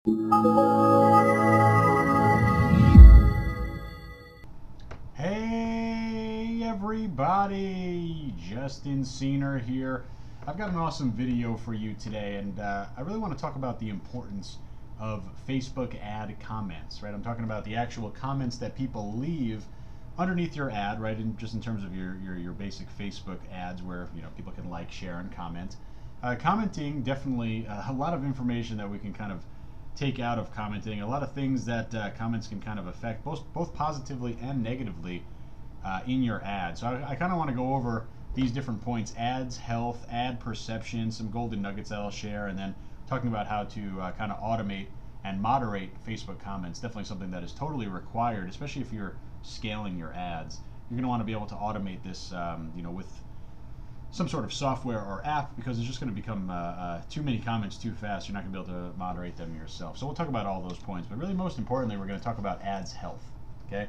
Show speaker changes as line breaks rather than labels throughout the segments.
Hey everybody, Justin Senior here. I've got an awesome video for you today, and I really want to talk about the importance of Facebook ad comments, right? I'm talking about the actual comments that people leave underneath your ad, right? And just in terms of your basic Facebook ads where, you know, people can like, share, and comment. Commenting, definitely a lot of information that we can kind of take out of commenting, a lot of things that comments can kind of affect both positively and negatively in your ad. So I kind of want to go over these different points: ads health, ad perception, some golden nuggets that I'll share, and then talking about how to kind of automate and moderate Facebook comments. Definitely something that is totally required, especially if you're scaling your ads. You're going to want to be able to automate this, you know, with some sort of software or app, because it's just going to become too many comments too fast. You're not going to be able to moderate them yourself. So we'll talk about all those points, but really most importantly, we're going to talk about ads health. Okay.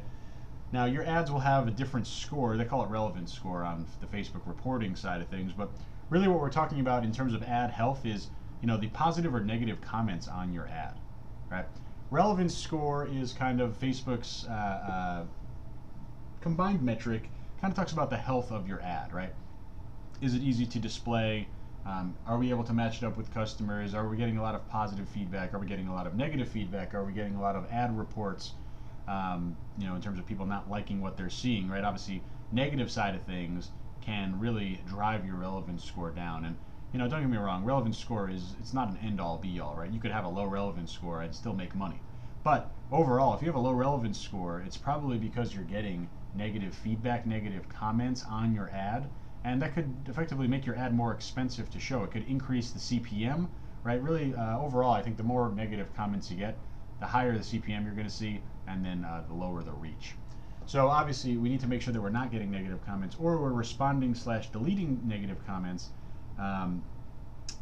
Now your ads will have a different score. They call it relevance score on the Facebook reporting side of things, but really what we're talking about in terms of ad health is, you know, the positive or negative comments on your ad, right? Relevance score is kind of Facebook's combined metric. Kind of talks about the health of your ad, right? Is it easy to display? Are we able to match it up with customers? Are we getting a lot of positive feedback? Are we getting a lot of negative feedback? Are we getting a lot of ad reports, you know, in terms of people not liking what they're seeing, right? Obviously, negative side of things can really drive your relevance score down. And, you know, don't get me wrong, relevance score it's not an end-all be-all, right? You could have a low relevance score and still make money. But overall, if you have a low relevance score, it's probably because you're getting negative feedback, negative comments on your ad, and that could effectively make your ad more expensive to show. It could increase the CPM, right? Really, overall, I think the more negative comments you get, the higher the CPM you're going to see, and then the lower the reach. So obviously, we need to make sure that we're not getting negative comments, or we're responding / deleting negative comments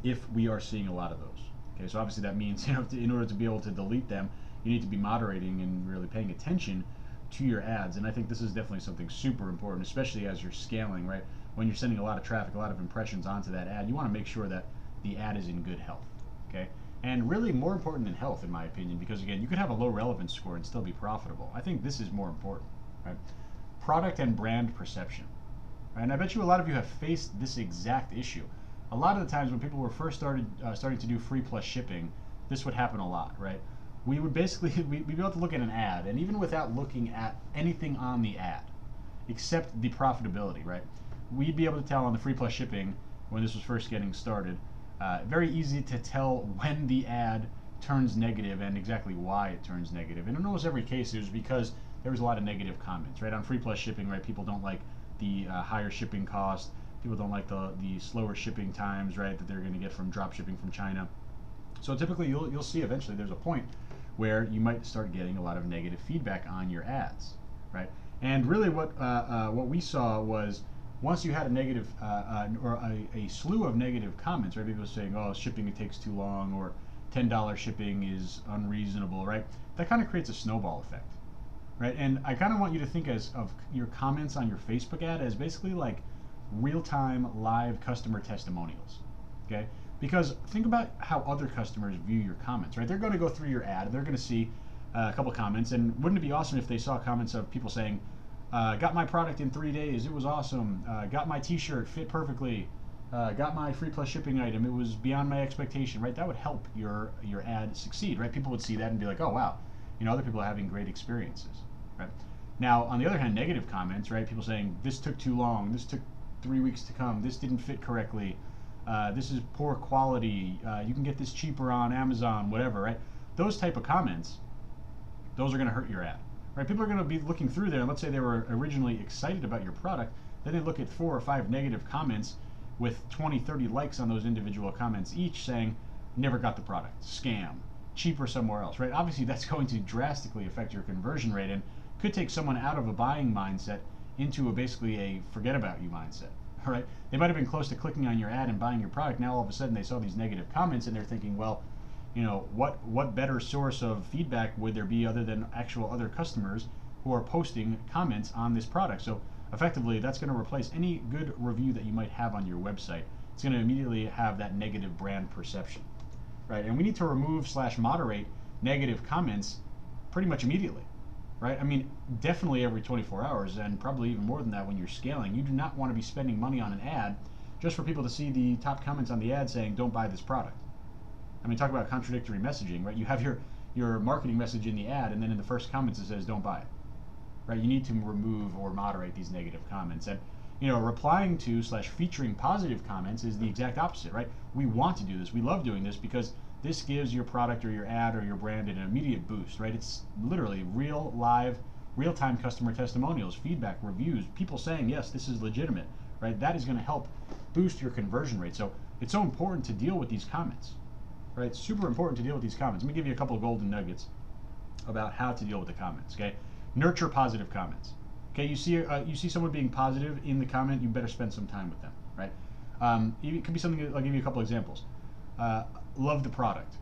if we are seeing a lot of those. Okay, so obviously that means, you know, in order to be able to delete them, you need to be moderating and really paying attention to your ads. And I think this is definitely something super important, especially as you're scaling, right? When you're sending a lot of traffic, a lot of impressions onto that ad, you want to make sure that the ad is in good health, okay? And really more important than health, in my opinion, because again, you could have a low relevance score and still be profitable. I think this is more important, right? Product and brand perception, right? And I bet you a lot of you have faced this exact issue. A lot of the times when people were first starting to do free plus shipping, this would happen a lot, right? We would basically, we'd be able to look at an ad, and even without looking at anything on the ad, except the profitability, right? We'd be able to tell on the free plus shipping, when this was first getting started, very easy to tell when the ad turns negative and exactly why it turns negative. And in almost every case, it was because there was a lot of negative comments, right? On free plus shipping, right? People don't like the higher shipping cost. People don't like the slower shipping times, right? That they're going to get from drop shipping from China. So typically, you'll see eventually there's a point where you might start getting a lot of negative feedback on your ads, right? And really, what we saw was, once you had a negative or a slew of negative comments, right? People saying, "Oh, shipping, it takes too long," or $10 shipping is unreasonable, right? That kind of creates a snowball effect, right? And I kind of want you to think of your comments on your Facebook ad as basically like real-time live customer testimonials, okay? Because think about how other customers view your comments, right? They're going to go through your ad and they're going to see a couple comments, and wouldn't it be awesome if they saw comments of people saying, got my product in 3 days, it was awesome, got my t-shirt, fit perfectly, got my free plus shipping item, it was beyond my expectation, right? That would help your ad succeed, right? People would see that and be like, oh wow, you know, other people are having great experiences, right? Now, on the other hand, negative comments, right? People saying, this took too long, this took 3 weeks to come, this didn't fit correctly, this is poor quality, you can get this cheaper on Amazon, whatever, right? Those type of comments, those are going to hurt your ad, right? People are going to be looking through there, and let's say they were originally excited about your product, then they look at 4 or 5 negative comments with 20, 30 likes on those individual comments each saying, never got the product, scam, cheaper somewhere else, right? Obviously, that's going to drastically affect your conversion rate and could take someone out of a buying mindset into basically a forget about you mindset, all right? They might have been close to clicking on your ad and buying your product. Now all of a sudden they saw these negative comments and they're thinking, well, you know, what better source of feedback would there be other than actual other customers who are posting comments on this product? So effectively, that's going to replace any good review that you might have on your website. It's going to immediately have that negative brand perception, right? And we need to remove / moderate negative comments pretty much immediately, right? I mean, definitely every 24 hours, and probably even more than that when you're scaling. You do not want to be spending money on an ad just for people to see the top comments on the ad saying, don't buy this product. I mean, talk about contradictory messaging, right? You have your marketing message in the ad, and then in the first comments it says, don't buy it, right? You need to remove or moderate these negative comments. And, replying to / featuring positive comments is the exact opposite, right? We want to do this. We love doing this because this gives your product or your ad or your brand an immediate boost, right? It's literally real, live, real-time customer testimonials, feedback, reviews, people saying, yes, this is legitimate, right? That is going to help boost your conversion rate. So it's so important to deal with these comments, right? It's super important to deal with these comments. Let me give you a couple of golden nuggets about how to deal with the comments, okay? Nurture positive comments. Okay, you see someone being positive in the comment, you better spend some time with them, right? It could be something. I'll give you a couple examples. Love the product.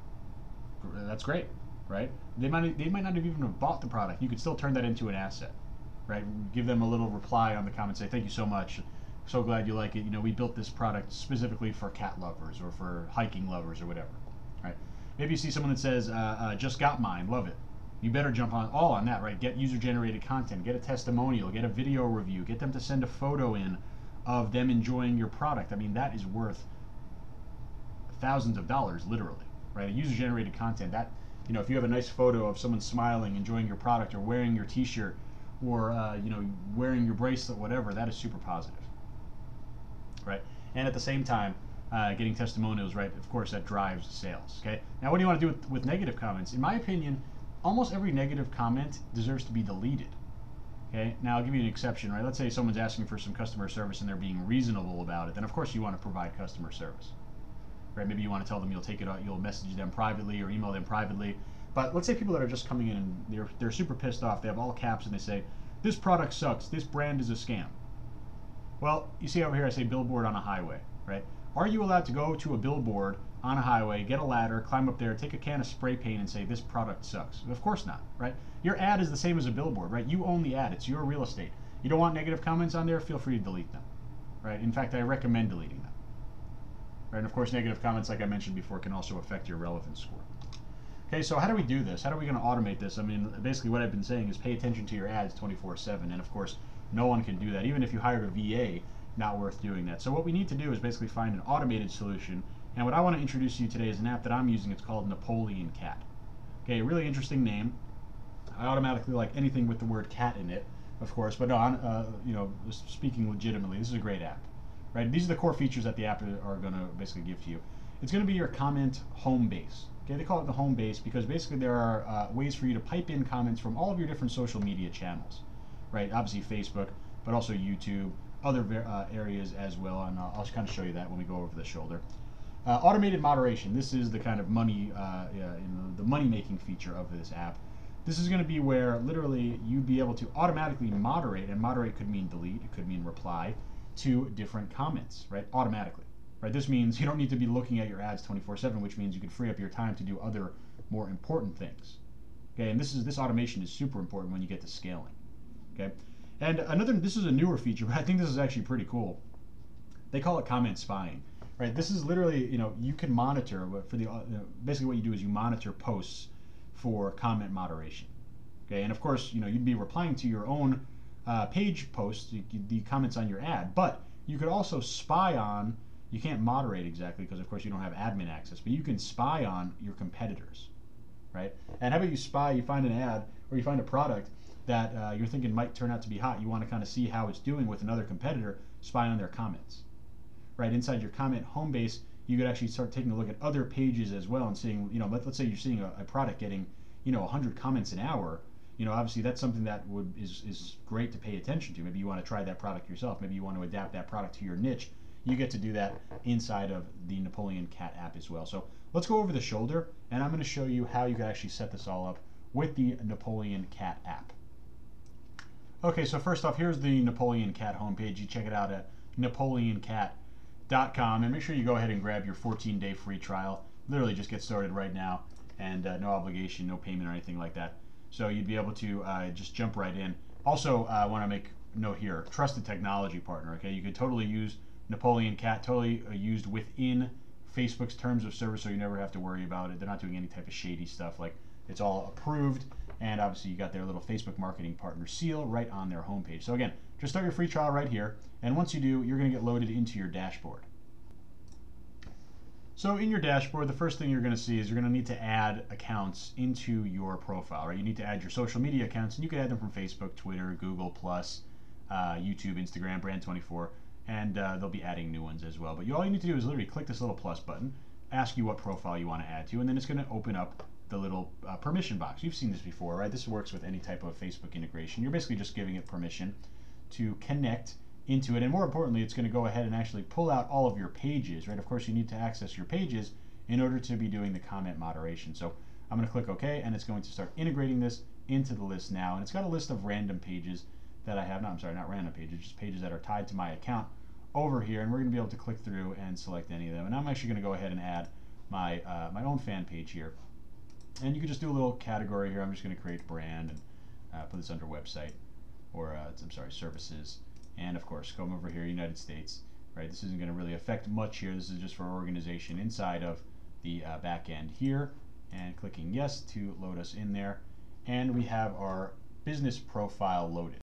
That's great, right? They might not have even have bought the product. You could still turn that into an asset, right? Give them a little reply on the comment, say thank you so much, so glad you like it. We built this product specifically for cat lovers or for hiking lovers or whatever, right? Maybe you see someone that says just got mine, love it. You better jump on that, right? Get user-generated content, get a testimonial, get a video review, get them to send a photo in of them enjoying your product. I mean, that is worth thousands of dollars, literally, right? User-generated content, that, if you have a nice photo of someone smiling, enjoying your product, or wearing your t-shirt, or, wearing your bracelet, whatever, that is super positive, right? And at the same time, getting testimonials, right? Of course, that drives sales, okay? Now, what do you want to do with negative comments? In my opinion, almost every negative comment deserves to be deleted. Okay, now I'll give you an exception, right? Let's say someone's asking for some customer service and they're being reasonable about it. Then of course you want to provide customer service, right? Maybe you want to tell them you'll take it out, you'll message them privately or email them privately. But let's say people that are just coming in and they're super pissed off. They have all caps and they say, "This product sucks. This brand is a scam." Well, you see over here I say billboard on a highway, right? Are you allowed to go to a billboard on a highway, get a ladder, climb up there, take a can of spray paint and say this product sucks? Of course not, right? Your ad is the same as a billboard, right? You own the ad, it's your real estate. You don't want negative comments on there, feel free to delete them, right? In fact, I recommend deleting them, right? And of course, negative comments, like I mentioned before, can also affect your relevance score. Okay, so how do we do this? How are we going to automate this? I mean, basically what I've been saying is pay attention to your ads 24/7, and of course, no one can do that. Even if you hired a VA, not worth doing that. So what we need to do is basically find an automated solution. And what I want to introduce to you today is an app that I'm using. It's called Napoleon Cat. Okay, a really interesting name. I automatically like anything with the word cat in it, of course. But no, speaking legitimately, this is a great app, right? These are the core features that the app are going to basically give to you. It's going to be your comment home base. Okay, they call it the home base because basically there are ways for you to pipe in comments from all of your different social media channels, right? Obviously Facebook, but also YouTube, other areas as well, and I'll kind of show you that when we go over the shoulder. Automated moderation. This is the kind of the money-making feature of this app. This is going to be where literally you'd be able to automatically moderate, and moderate could mean delete, it could mean reply to different comments, right? Automatically, right? This means you don't need to be looking at your ads 24/7, which means you can free up your time to do other more important things. Okay, and this automation is super important when you get to scaling. Okay. And this is a newer feature, but I think this is actually pretty cool. They call it comment spying, right? This is literally, you can monitor for the, basically what you do is you monitor posts for comment moderation. Okay, and of course, you'd be replying to your own page posts, the comments on your ad, but you could also spy on, you can't moderate exactly because of course you don't have admin access, but you can spy on your competitors, right? And how about you find an ad or you find a product that you're thinking might turn out to be hot. You want to kind of see how it's doing with another competitor, spy on their comments. Right, inside your comment home base, you could actually start taking a look at other pages as well and seeing, let's say you're seeing a product getting, 100 comments an hour. Obviously that's something that is great to pay attention to. Maybe you want to try that product yourself. Maybe you want to adapt that product to your niche. You get to do that inside of the Napoleon Cat app as well. So let's go over the shoulder, and I'm going to show you how you can actually set this all up with the Napoleon Cat app. Okay, so first off, here's the Napoleon Cat homepage. You check it out at napoleoncat.com, and make sure you go ahead and grab your 14-day free trial. Literally just get started right now, and no obligation, no payment or anything like that. So you'd be able to just jump right in. Also, I want to make note here, trusted technology partner. Okay, you could totally use Napoleon Cat, totally used within Facebook's terms of service, so you never have to worry about it. They're not doing any type of shady stuff like it's all approved, and obviously you got their little Facebook marketing partner seal right on their homepage. So again, just start your free trial right here, and once you do, you're going to get loaded into your dashboard. So in your dashboard, the first thing you're going to see is you're going to need to add accounts into your profile, right? You need to add your social media accounts, and you can add them from Facebook, Twitter, Google+, YouTube, Instagram, Brand24, and they'll be adding new ones as well. But all you need to do is literally click this little plus button, ask you what profile you want to add to, and then it's going to open up the little permission box. You've seen this before, right? This works with any type of Facebook integration. You're basically just giving it permission to connect into it, and more importantly, it's going to go ahead and actually pull out all of your pages, right? Of course, you need to access your pages in order to be doing the comment moderation. So I'm going to click OK, and it's going to start integrating this into the list now, and it's got a list of random pages that I have. No, I'm sorry, not random pages, just pages that are tied to my account over here, and we're going to be able to click through and select any of them. And I'm actually going to go ahead and add my my own fan page here, and you can just do a little category here. I'm just going to create brand and put this under website, or I'm sorry, services. And of course, come over here, United States, right? This isn't going to really affect much here. This is just for organization inside of the back end here, and clicking yes to load us in there. And we have our business profile loaded.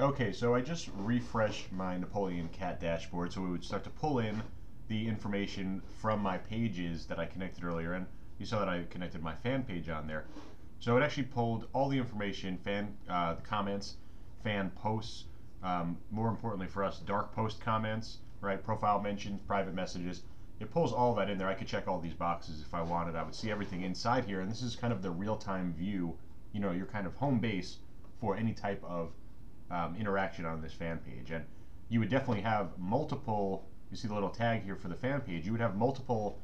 Okay, so I just refreshed my Napoleon Cat dashboard, so we would start to pull in the information from my pages that I connected earlier, and you saw that I connected my fan page on there. So it actually pulled all the information, the comments, fan posts, more importantly for us, dark post comments, right? Profile mentions, private messages. It pulls all that in there. I could check all these boxes if I wanted. I would see everything inside here, and this is kind of the real-time view, you know, your kind of home base for any type of interaction on this fan page. And you would definitely have multiple, you see the little tag here for the fan page, you would have multiple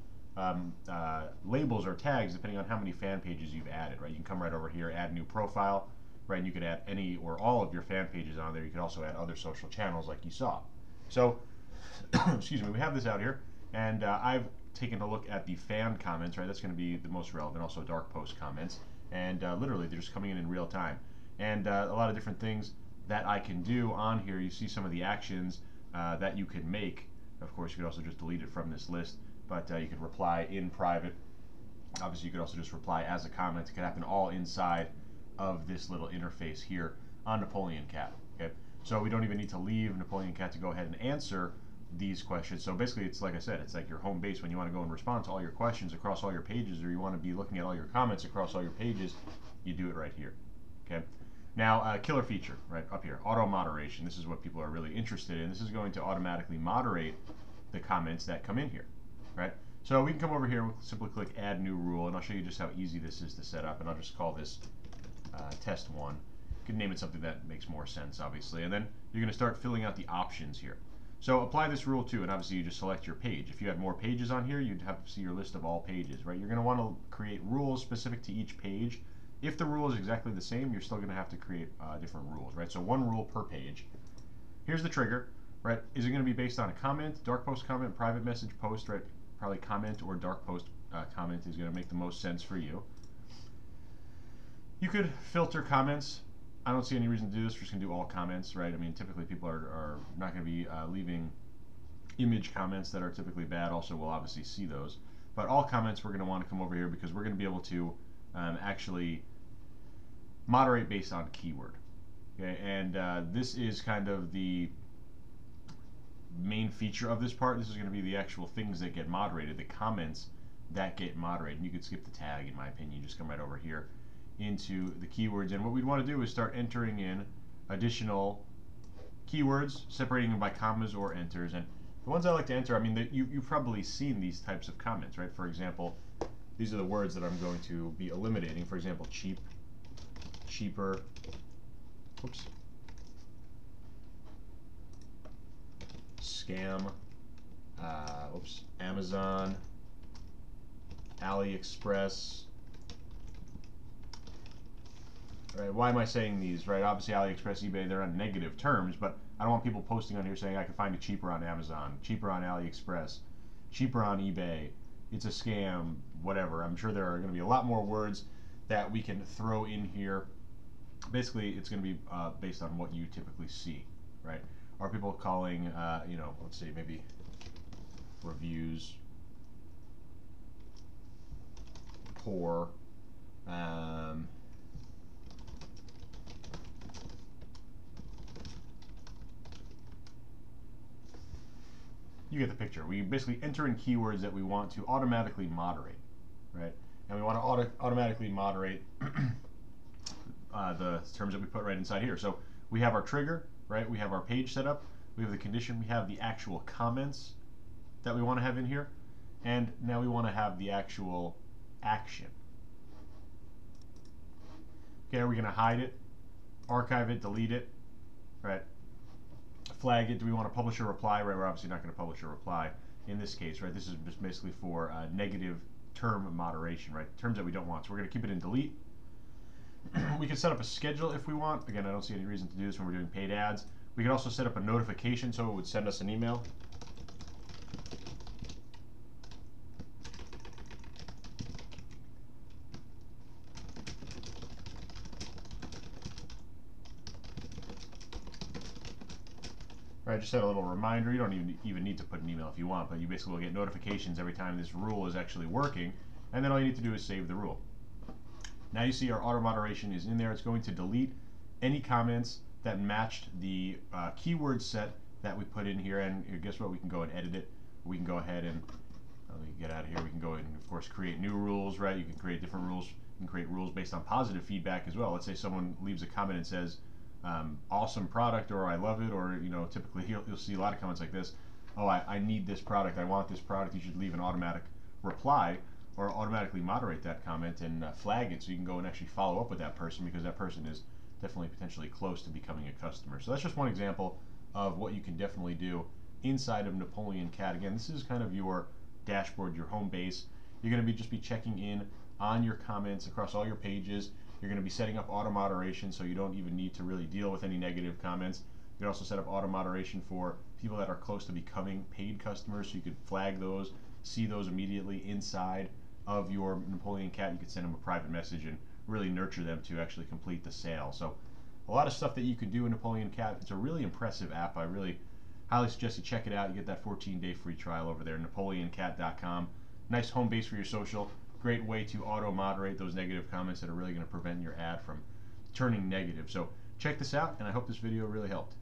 labels or tags depending on how many fan pages you've added, right? You can come right over here, add new profile, right? And you could add any or all of your fan pages on there. You could also add other social channels like you saw. So, excuse me, we have this out here, and I've taken a look at the fan comments, right? That's going to be the most relevant, also dark post comments, and literally they're just coming in real time. And a lot of different things that I can do on here. You see some of the actions that you can make. Of course, you could also just delete it from this list, but you could reply in private. Obviously, you could also just reply as a comment. It could happen all inside of this little interface here on Napoleon Cat. Okay, so we don't even need to leave Napoleon Cat to go ahead and answer these questions. So basically, it's like I said, it's like your home base when you want to go and respond to all your questions across all your pages, or you want to be looking at all your comments across all your pages. You do it right here. Okay. Now, killer feature right up here, auto moderation. This is what people are really interested in. This is going to automatically moderate the comments that come in here, right? So we can come over here and simply click Add New Rule, and I'll show you just how easy this is to set up. And I'll just call this Test 1. You can name it something that makes more sense, obviously. And then you're going to start filling out the options here. So apply this rule too, and obviously you just select your page. If you had more pages on here, you'd have to see your list of all pages, right? You're going to want to create rules specific to each page. If the rule is exactly the same, you're still going to have to create different rules, right? So one rule per page. Here's the trigger, right? Is it going to be based on a comment, dark post comment, private message post, right? Probably comment or dark post comment is going to make the most sense for you. You could filter comments. I don't see any reason to do this. We're just going to do all comments, right? I mean, typically people are not going to be leaving image comments that are typically bad. Also, we'll obviously see those. But all comments, we're going to want to come over here because we're going to be able to actually moderate based on keyword. Okay, and this is kind of the main feature of this part. This is going to be the actual things that get moderated, the comments that get moderated. And you could skip the tag, in my opinion. Just come right over here into the keywords, and what we'd want to do is start entering in additional keywords, separating them by commas or enters. And the ones I like to enter, I mean, you've probably seen these types of comments, right? For example, these are the words that I'm going to be eliminating. For example, cheap, cheaper, oops, scam, oops, Amazon, AliExpress. Right, why am I saying these, right? Obviously AliExpress, eBay, they're on negative terms, but I don't want people posting on here saying I can find it cheaper on Amazon, cheaper on AliExpress, cheaper on eBay, it's a scam, whatever. I'm sure there are going to be a lot more words that we can throw in here. Basically, it's going to be based on what you typically see, right? Are people calling, you know, let's say maybe reviews poor,
Um, you get the picture. We basically enter in keywords that we want to automatically moderate, right? And we want to automatically moderate the terms that we put right inside here. So we have our trigger, right? We have our page set up. We have the condition. We have the actual comments that we want to have in here. And now we want to have the actual action. Okay, are we going to hide it, archive it, delete it, right? Flag it. Do we want to publish a reply? Right, we're obviously not going to publish a reply in this case, right? This is just basically for negative term moderation, right? Terms that we don't want. So we're going to keep it in delete. We can set up a schedule if we want. Again, I don't see any reason to do this when we're doing paid ads. We can also set up a notification so it would send us an email. Right, just set a little reminder. You don't even need to put an email if you want, but you basically will get notifications every time this rule is actually working, and then all you need to do is save the rule. Now you see our auto moderation is in there. It's going to delete any comments that matched the keyword set that we put in here, and guess what? We can go and edit it. We can go ahead and let me get out of here. We can go and of course create new rules, right? You can create different rules. You can create rules based on positive feedback as well. Let's say someone leaves a comment and says, awesome product, or I love it, or typically you'll see a lot of comments like this. Oh, I need this product. I want this product. You should leave an automatic reply or automatically moderate that comment and flag it so you can go and actually follow up with that person because that person is definitely potentially close to becoming a customer. So that's just one example of what you can definitely do inside of Napoleon Cat. Again, this is kind of your dashboard, your home base. You're going to just be checking in on your comments across all your pages. You're going to be setting up auto moderation so you don't even need to really deal with any negative comments. You can also set up auto moderation for people that are close to becoming paid customers so you could flag those, see those immediately inside of your Napoleon Cat. You could send them a private message and really nurture them to actually complete the sale. So a lot of stuff that you can do in Napoleon Cat. It's a really impressive app. I really highly suggest you check it out. You get that 14-day free trial over there, napoleoncat.com. Nice home base for your social. Great way to auto moderate those negative comments that are really going to prevent your ad from turning negative. So check this out, and I hope this video really helped.